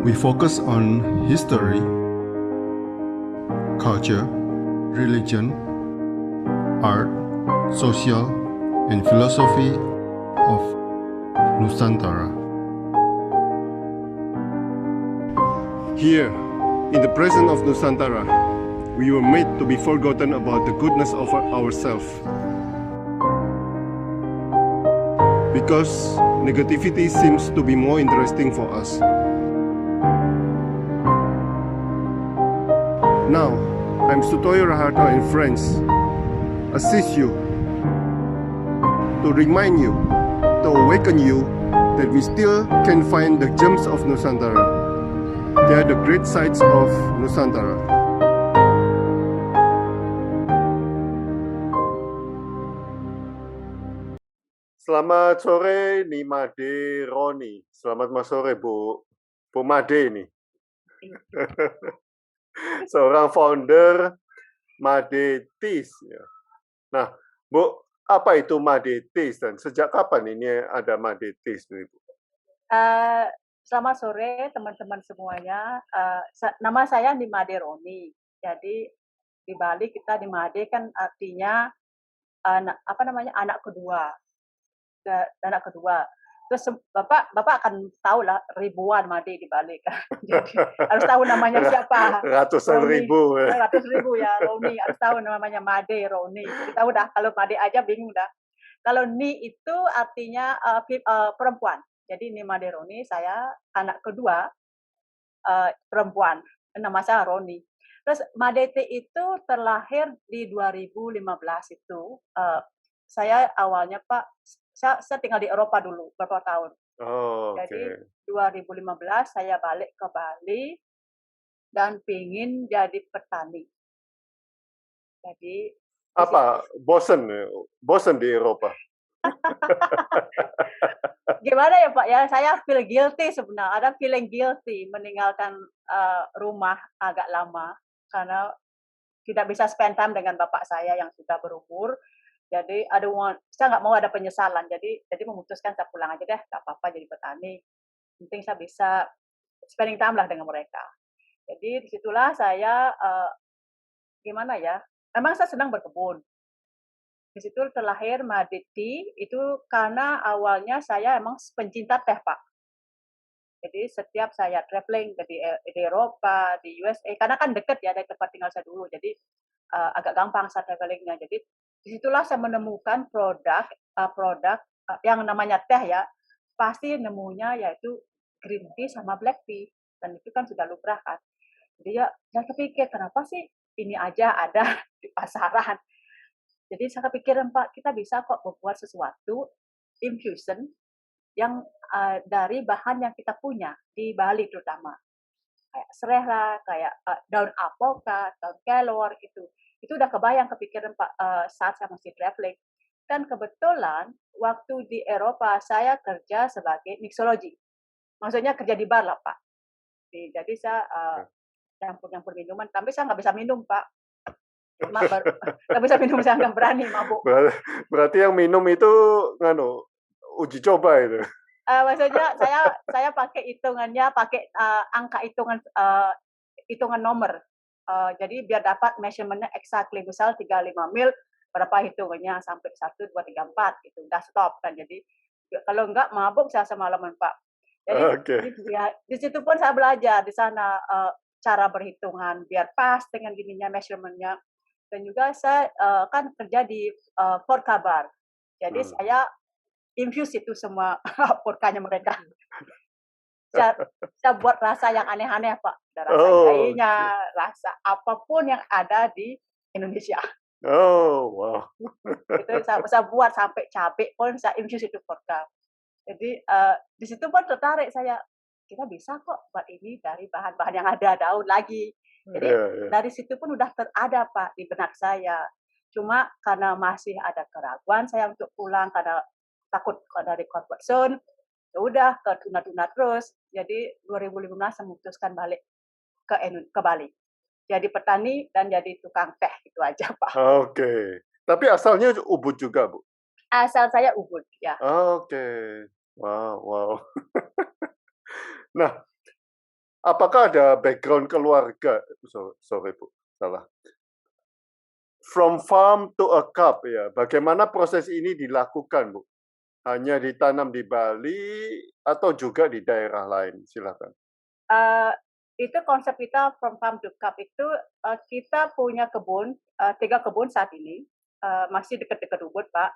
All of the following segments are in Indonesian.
We focus on history, culture, religion, art, social, and philosophy of Nusantara. Here, in the presence of Nusantara, we were made to be forgotten about the goodness of ourselves. Because negativity seems to be more interesting for us. Now, I'm Sutoyo Raharto and friends assist you to remind you, to awaken you that we still can find the gems of Nusantara. They are the great sights of Nusantara. Selamat sore, Nimade Roni. Selamat sore, Bu Made nih. Seorang founder Made Teas. Nah, Bu, apa itu Made Teas dan sejak kapan ini ada Made Teas nih, Bu? Selamat sore teman-teman semuanya. Nama saya Nimade Roni. Jadi di Bali kita Nimade kan artinya anak kedua. Anak kedua. Terus Bapak akan tahu lah ribuan Made di Bali kan. Jadi harus tahu namanya siapa. Ratusan Roni. ribu. Ratus ribu ya Roni. Harus tahu namanya Made Roni. Jadi tahu dah kalau Made aja bingung dah. Kalau Ni itu artinya perempuan. Jadi Nimade Roni, saya anak kedua perempuan. Nama saya Roni. Terus Madete itu terlahir di 2015 itu. Saya awalnya Pak, saya tinggal di Eropa dulu beberapa tahun. Oh, Jadi 2015 saya balik ke Bali dan pingin jadi petani. Jadi apa? Bosen di Eropa? Gimana ya Pak ya, saya feel guilty sebenarnya, ada feeling guilty meninggalkan rumah agak lama karena tidak bisa spend time dengan bapak saya yang sudah berumur. Jadi saya nggak mau ada penyesalan, jadi memutuskan saya pulang aja deh, nggak apa-apa jadi petani. Penting saya bisa spending time lah dengan mereka. Jadi disitulah saya gimana ya, memang saya senang berkebun. Di situ terlahir Made Tea itu karena awalnya saya emang pencinta teh Pak. Jadi setiap saya traveling di Eropa, di USA, karena kan deket ya dari tempat tinggal saya dulu, jadi agak gampang saya travelingnya. Jadi disitulah saya menemukan produk yang namanya teh ya, pasti nemunya yaitu green tea sama black tea, dan itu kan sudah lumrah kan. Jadi ya saya kepikir kenapa sih ini aja ada di pasaran. Jadi saya kepikiran Pak, kita bisa kok membuat sesuatu infusion yang dari bahan yang kita punya di Bali terutama. Kayak serai lah, kayak daun apokat, daun kelor itu. Itu udah kepikiran Pak saat saya masih traveling. Dan kebetulan waktu di Eropa saya kerja sebagai mixologi. Maksudnya kerja di bar lah Pak. Jadi saya campur-campur minuman, tapi saya nggak bisa minum Pak. Nggak bisa minum, saya nggak berani mabuk. Berarti yang minum itu uji coba itu. Maksudnya saya pakai hitungannya, pakai angka hitungan nomor. Jadi biar dapat measurement-nya exactly. Misal 35 mil, berapa hitungannya sampai 1, 2, 3, 4 gitu. Udah stop kan. Jadi kalau enggak mabuk saya semalaman Pak. Jadi ya, di situ pun saya belajar di sana cara berhitungan biar pas dengan gininya measurement-nya. Dan juga saya kan kerja di vodka bar. Jadi saya infuse itu semua vodkanya mereka. Saya buat rasa yang aneh-aneh Pak. Ada rasa jahenya, rasa apapun yang ada di Indonesia. Oh, wow. Itu saya buat sampai cabai pun saya infuse itu vodka. Jadi di situ pun tertarik saya. Kita bisa kok buat ini dari bahan-bahan yang ada, daun lagi. Jadi dari situ pun udah ada Pak di benak saya. Cuma karena masih ada keraguan saya untuk pulang karena takut dari comfort zone. Ya udah ke tuna-tuna terus. Jadi 2015 saya memutuskan balik ke Bali. Jadi petani dan jadi tukang teh itu aja Pak. Oke. Tapi asalnya Ubud juga, Bu? Asal saya Ubud ya. Oke. Wow. Nah, Apakah ada background keluarga? Sorry Bu, salah. From farm to a cup ya. Bagaimana proses ini dilakukan Bu? Hanya ditanam di Bali atau juga di daerah lain? Silakan. Itu konsep kita from farm to cup itu kita punya kebun, 3 kebun saat ini, masih dekat-dekat Ubud, Pak.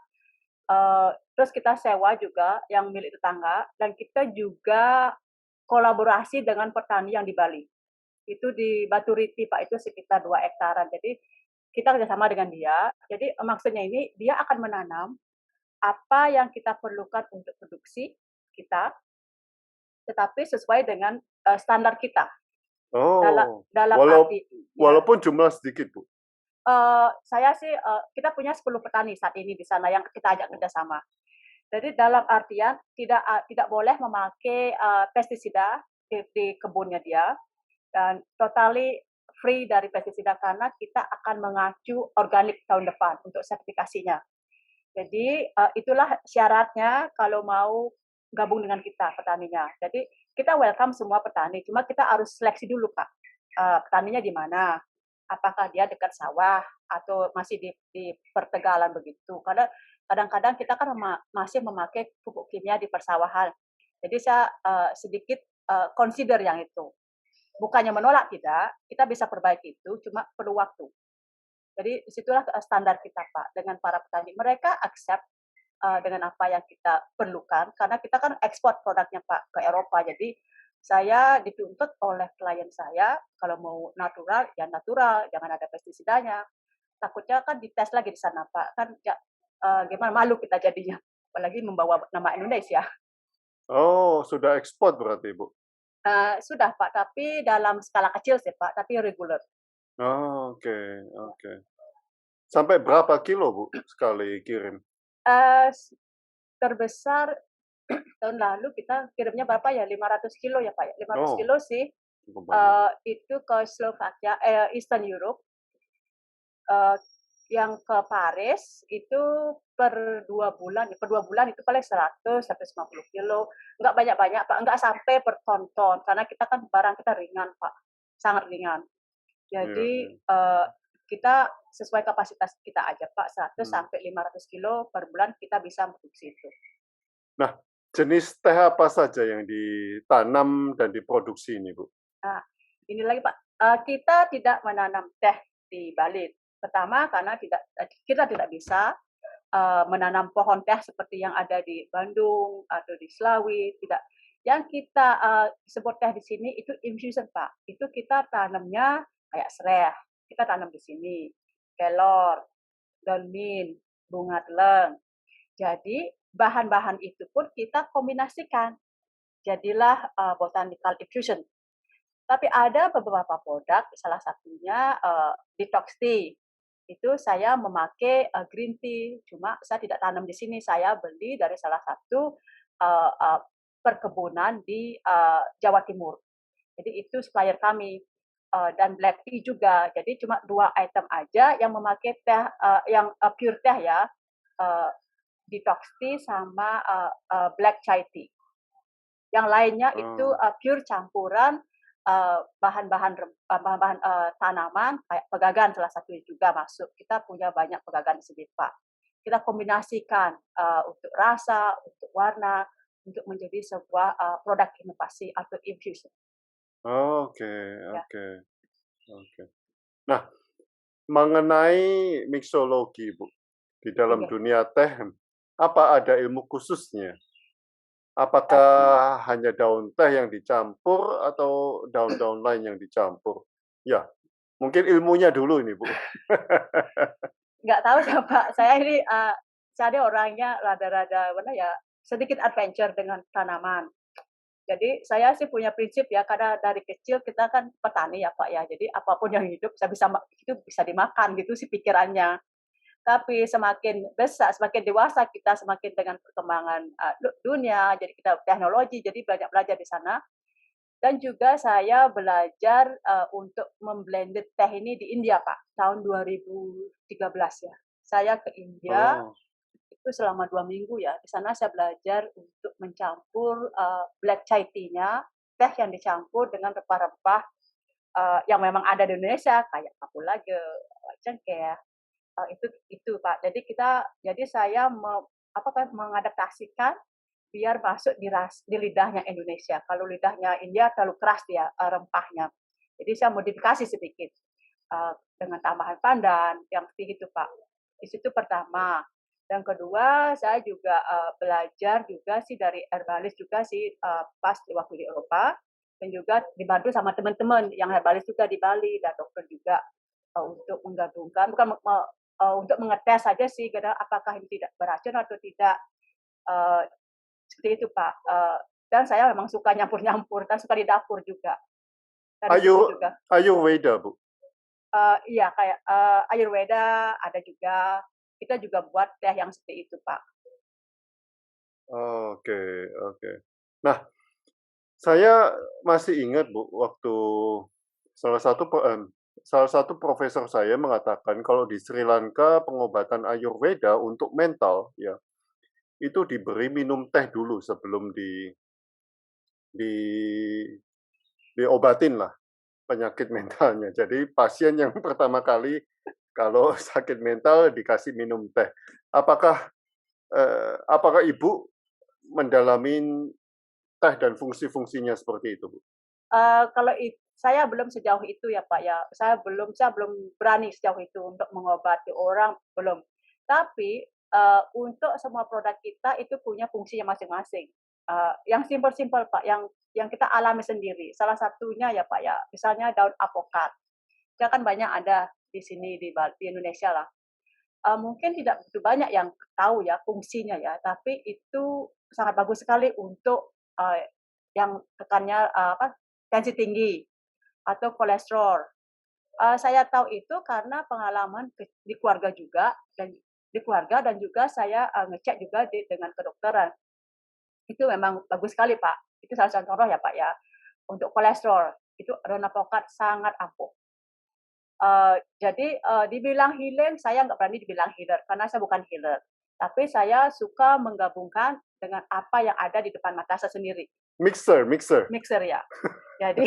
Terus kita sewa juga yang milik tetangga dan kita juga kolaborasi dengan petani yang di Bali. Itu di Batu Riti, Pak, itu sekitar 2 hektaran. Jadi kita kerjasama dengan dia. Jadi maksudnya ini dia akan menanam apa yang kita perlukan untuk produksi kita, tetapi sesuai dengan standar kita. Oh, Dalam arti, ya, walaupun jumlah sedikit Bu. saya sih kita punya 10 petani saat ini di sana yang kita ajak kerjasama. Jadi dalam artian tidak boleh memakai pestisida di kebunnya dia dan totally free dari pestisida karena kita akan mengacu organik tahun depan untuk sertifikasinya. Jadi itulah syaratnya kalau mau gabung dengan kita petaninya. Jadi kita welcome semua petani, cuma kita harus seleksi dulu Pak. Petaninya di mana? Apakah dia dekat sawah atau masih di pertegalan begitu? Karena kadang-kadang kita kan masih memakai pupuk kimia di persawahan. Jadi saya sedikit consider yang itu. Bukannya menolak tidak, kita bisa perbaiki itu, cuma perlu waktu. Jadi disitulah standar kita Pak dengan para petani. Mereka accept dengan apa yang kita perlukan karena kita kan ekspor produknya Pak ke Eropa. Jadi saya dituntut oleh klien saya kalau mau natural ya natural, jangan ada pestisidanya. Takutnya kan dites lagi di sana Pak. Kan ya, gimana malu kita jadinya. Apalagi membawa nama Indonesia. Oh, sudah ekspor berarti Bu. Sudah Pak, tapi dalam skala kecil sih Pak, tapi reguler. Oh, oke. Sampai berapa kilo Bu sekali kirim? Uh, Terbesar tahun lalu kita kirimnya berapa ya? 500 kilo ya Pak ya? 500 Oh, kilo sih. cukup banyak. Itu ke Slovakia, Eastern Europe. Yang ke Paris itu per 2 bulan itu paling 100-150 kilo. Nggak banyak-banyak Pak, nggak sampai per ton-ton, karena kita kan barang kita ringan Pak, sangat ringan. Iya, Jadi iya. kita sesuai kapasitas kita aja Pak, 100-500 kilo per bulan kita bisa produksi itu. Nah, jenis teh apa saja yang ditanam dan diproduksi ini Bu? Nah, ini lagi Pak, kita tidak menanam teh di Bali. Pertama karena kita tidak bisa menanam pohon teh seperti yang ada di Bandung atau di Selawi, tidak. Yang kita sebut teh di sini itu infusion Pak. Itu kita tanamnya kayak serai, kita tanam di sini, kelor, daun mint, bunga teleng. Jadi bahan-bahan itu pun kita kombinasikan. Jadilah botanical infusion. Tapi ada beberapa produk, salah satunya detox tea. Itu saya memakai green tea, cuma saya tidak tanam di sini. Saya beli dari salah satu perkebunan di Jawa Timur. Jadi itu supplier kami. Dan black tea juga. Jadi cuma 2 item aja yang memakai teh, yang pure teh ya, detox tea sama black chai tea. Yang lainnya itu pure campuran bahan-bahan tanaman kayak pegagan salah satunya juga masuk. Kita punya banyak pegagan di sini Pak. Kita kombinasikan untuk rasa, untuk warna, untuk menjadi sebuah produk inovasi atau infusion. Oke, Ya. oke. Nah, mengenai mixologi Bu, di dalam Oke. dunia teh, apa ada ilmu khususnya? Apakah hanya daun teh yang dicampur atau daun-daun lain yang dicampur? Ya, mungkin ilmunya dulu ini Bu. Nggak tahu ya Pak, saya ini saya orangnya rada-rada mana ya, sedikit adventure dengan tanaman. Jadi saya sih punya prinsip ya, karena dari kecil kita kan petani ya Pak ya, jadi apapun yang hidup saya itu bisa dimakan gitu sih pikirannya. Tapi semakin besar, semakin dewasa kita, semakin dengan perkembangan dunia, jadi kita teknologi, jadi banyak belajar di sana. Dan juga saya belajar untuk memblended teh ini di India Pak, tahun 2013 ya. Saya ke India Oh, itu selama 2 minggu ya. Di sana saya belajar untuk mencampur black chai tea-nya teh yang dicampur dengan rempah-rempah yang memang ada di Indonesia kayak kapulaga, cengkeh, itu Pak. Jadi saya mengadaptasikan biar masuk di lidahnya Indonesia. Kalau lidahnya India terlalu keras dia rempahnya. Jadi saya modifikasi sedikit dengan tambahan pandan yang seperti itu Pak. Di situ pertama. Yang kedua, saya juga belajar juga sih dari herbalis juga sih pas waktu di Eropa dan juga dibantu sama teman-teman yang herbalis juga di Bali dan dokter juga untuk menggabungkan bukan untuk mengetes saja sih apakah ini tidak beracun atau tidak seperti itu Pak. Dan saya memang suka nyampur-nyampur dan suka di dapur juga. Dari situ juga. Ayurveda, Bu? Iya, kayak Ayurveda ada juga. Kita juga buat teh yang seperti itu, Pak. Oke. Nah, saya masih ingat, Bu, waktu salah satu profesor saya mengatakan kalau di Sri Lanka pengobatan Ayurveda untuk mental, ya, itu diberi minum teh dulu sebelum diobatin lah penyakit mentalnya. Jadi pasien yang pertama kali kalau sakit mental dikasih minum teh. Apakah Ibu mendalami teh dan fungsi-fungsinya seperti itu, Bu? Kalau saya belum sejauh itu ya Pak ya. Saya belum berani sejauh itu untuk mengobati orang, belum. Tapi untuk semua produk kita itu punya fungsinya masing-masing. Yang simpel-simpel Pak, yang kita alami sendiri. Salah satunya ya Pak ya, misalnya daun apokat. Ya kan banyak ada di sini di Indonesia lah. Mungkin tidak begitu banyak yang tahu ya fungsinya ya, tapi itu sangat bagus sekali untuk yang tekannya tensi tinggi atau kolesterol. Saya tahu itu karena pengalaman di keluarga juga dan juga saya ngecek juga dengan kedokteran. Itu memang bagus sekali Pak. Itu salah satu contoh ya Pak ya. Untuk kolesterol itu daun apokat sangat ampuh. Jadi dibilang healing, saya nggak berani dibilang healer karena saya bukan healer. Tapi saya suka menggabungkan dengan apa yang ada di depan mata saya sendiri. Mixer. Mixer ya. Jadi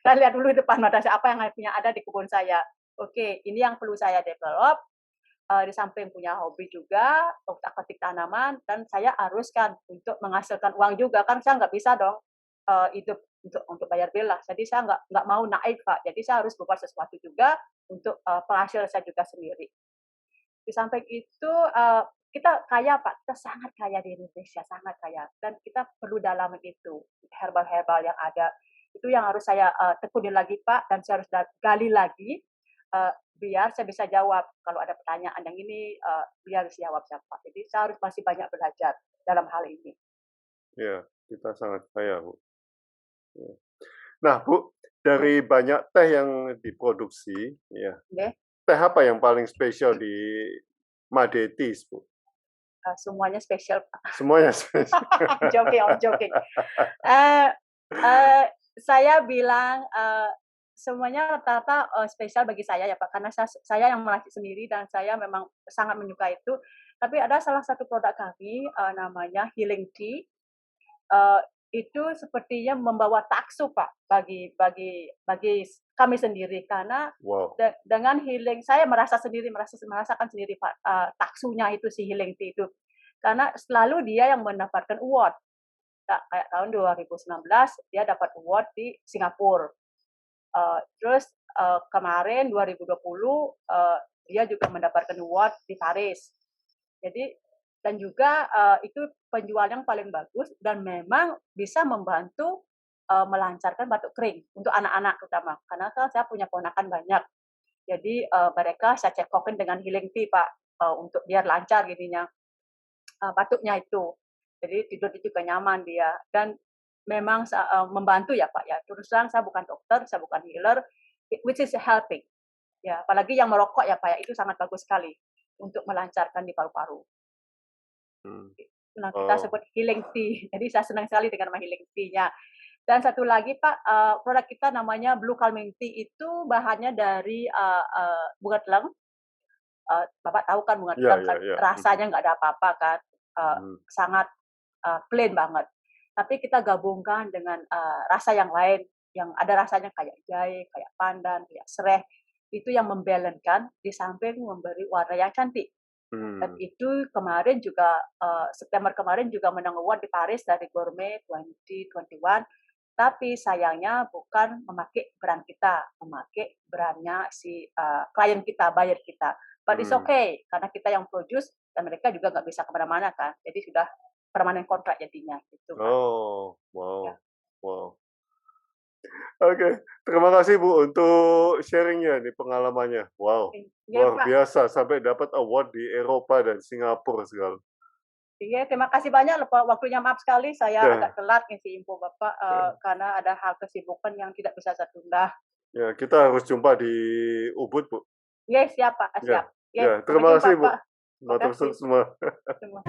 saya lihat dulu di depan mata saya apa yang ada di kebun saya. Oke, ini yang perlu saya develop. Di samping punya hobi juga, otak-atik tanaman, dan saya haruskan untuk menghasilkan uang juga. Kan saya nggak bisa dong hidup untuk bayar bill lah. Jadi saya nggak mau naik Pak. Jadi saya harus berbuat sesuatu juga untuk penghasil saya juga sendiri. Di samping itu kita kaya Pak, kita sangat kaya di Indonesia, sangat kaya. Dan kita perlu dalamin itu, herbal-herbal yang ada. Itu yang harus saya tekunin lagi Pak, dan saya harus gali lagi biar saya bisa jawab. Kalau ada pertanyaan yang ini, biar jawab siapa. Jadi saya harus masih banyak belajar dalam hal ini. Ya, kita sangat kaya, Bu. Ya. Nah, Bu, dari banyak teh yang diproduksi, ya, teh apa yang paling spesial di Madetis, Bu? Semuanya spesial. Semuanya spesial. Joking. Saya bilang semuanya rata-rata spesial bagi saya ya Pak, karena saya yang meracik sendiri dan saya memang sangat menyukai itu. Tapi ada salah satu produk kami namanya Healing Tea. Itu sepertinya membawa taksu Pak bagi kami sendiri karena dengan healing saya merasakan sendiri Pak taksunya itu si Healing Tea itu karena selalu dia yang mendapatkan award kayak tahun 2019 dia dapat award di Singapura. Terus kemarin 2020 dia juga mendapatkan award di Paris. Jadi dan juga itu penjual yang paling bagus dan memang bisa membantu melancarkan batuk kering untuk anak-anak terutama karena kan saya punya ponakan banyak. Jadi mereka saya cekokin dengan Healing Tea Pak untuk biar lancar gininya batuknya itu. Jadi tidur juga nyaman dia dan memang membantu ya Pak ya. Terus terang saya bukan dokter, saya bukan healer, which is helping. Ya, apalagi yang merokok ya Pak ya itu sangat bagus sekali untuk melancarkan di paru-paru. Nah, kita sebut Healing Tea. Jadi saya senang sekali dengan nama Healing Tea-nya. Dan satu lagi Pak, produk kita namanya Blue Calming Tea itu bahannya dari bunga teleng. Bapak tahu kan bunga teleng kan rasanya nggak ada apa-apa kan, sangat plain banget. tapi kita gabungkan dengan rasa yang lain, yang ada rasanya kayak jahe, kayak pandan, kayak sereh, itu yang membalancekan di samping memberi warna yang cantik. Dan itu kemarin juga September kemarin juga menang award di Paris dari Gourmet 2021. Tapi sayangnya bukan memakai brand kita, memakai brandnya si klien kita, buyer kita. But it's okay, karena kita yang produce dan mereka juga nggak bisa kemana-mana kan. Jadi sudah permanen kontrak jadinya gitu, Pak. Oh, Ya. wow. Oke, terima kasih Bu untuk sharingnya nih pengalamannya. Wow, Iya, luar Pak. biasa sampai dapat award di Eropa dan Singapura segala. Iya, terima kasih banyak loh Pak. Waktunya maaf sekali saya Ya. agak telat ngisi info Bapak karena ada hal kesibukan yang tidak bisa saya tunda. Ya, kita harus jumpa di Ubud, Bu. Iya, siap Pak, siap. Ya, Iya, terima sampai jumpa, kasih Bu. Pak. Matur Terima kasih semua. semua.